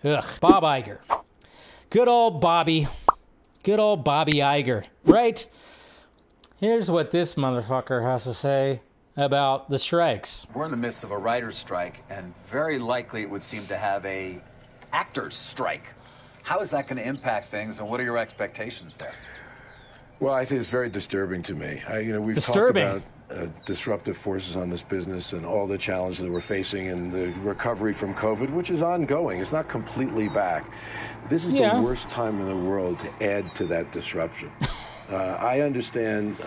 Ugh, Bob Iger. Good old Bobby. Good old Bobby Iger, right? Here's what this motherfucker has to say about the strikes. We're in the midst of a writer's strike, and very likely it would seem to have a actor's strike. How is that going to impact things, and what are your expectations there? Well, I think it's very disturbing to me. We've Disturbing. talked about disruptive forces on this business and all the challenges that we're facing and the recovery from COVID, which is ongoing. It's not completely back. This is the worst time in the world to add to that disruption. I understand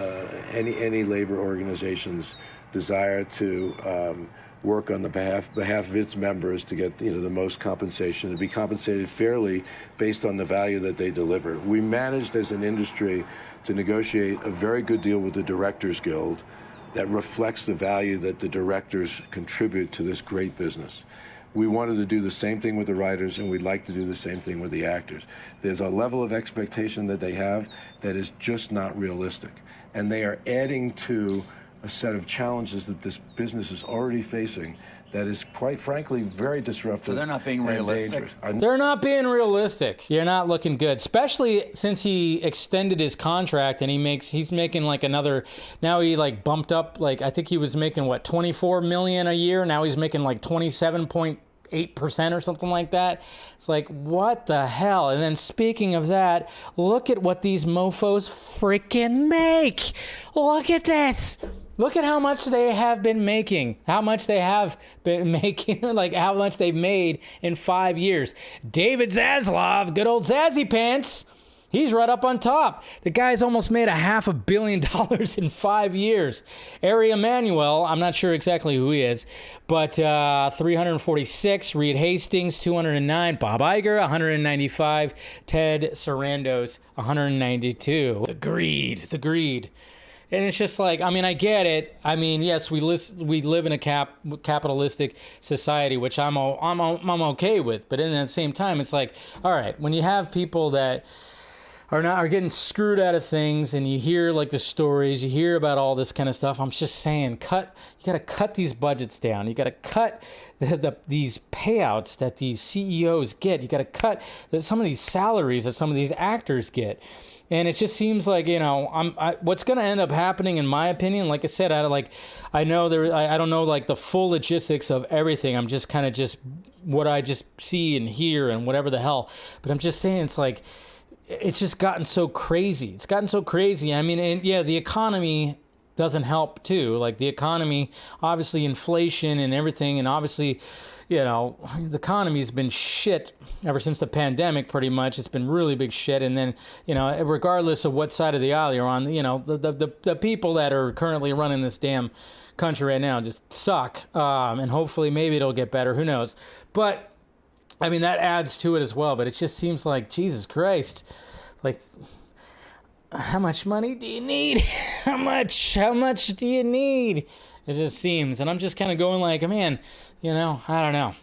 any labor organization's desire to work on the behalf of its members to get the most compensation, to be compensated fairly based on the value that they deliver. We managed as an industry to negotiate a very good deal with the Directors Guild that reflects the value that the directors contribute to this great business. We wanted to do the same thing with the writers, and we'd like to do the same thing with the actors. There's a level of expectation that they have that is just not realistic. And they are adding to a set of challenges that this business is already facing that is, quite frankly, very disruptive. So they're not being realistic? They're not being realistic. You're not looking good, especially since he extended his contract and he's making like another, now he like bumped up, like I think he was making what, 24 million a year. Now he's making like 27.8% or something like that. It's like, what the hell? And then speaking of that, look at what these mofos freaking make. Look at this. Look at how much they have been making, like how much they've made in 5 years. David Zaslav, good old Zazzy Pants, he's right up on top. The guy's almost made $500 million in 5 years. Ari Emanuel, I'm not sure exactly who he is, but 346. Reed Hastings, 209. Bob Iger, 195. Ted Sarandos, 192. The greed. And it's just like, I mean, I get it. I mean, yes, we live in a capitalistic society, which I'm okay with. But at the same time, it's like, all right, when you have people that are getting screwed out of things, and you hear like the stories, you hear about all this kind of stuff. I'm just saying, you got to cut these budgets down. You got to cut these payouts that these CEOs get. You got to cut some of these salaries that some of these actors get. And it just seems like, what's going to end up happening, in my opinion, like I said, I don't know like the full logistics of everything. I'm just kind of just what I just see and hear and whatever the hell. But I'm just saying, it's like, it's just gotten so crazy. It's gotten so crazy. I mean, and yeah, the economy doesn't help too. Like the economy, obviously inflation and everything. And obviously, the economy's been shit ever since the pandemic, pretty much. It's been really big shit. And then, regardless of what side of the aisle you're on, the people that are currently running this damn country right now just suck. And hopefully maybe it'll get better. Who knows? But I mean, that adds to it as well. But it just seems like, Jesus Christ, like, how much money do you need? How much do you need? It just seems. And I'm just kind of going like, man, I don't know.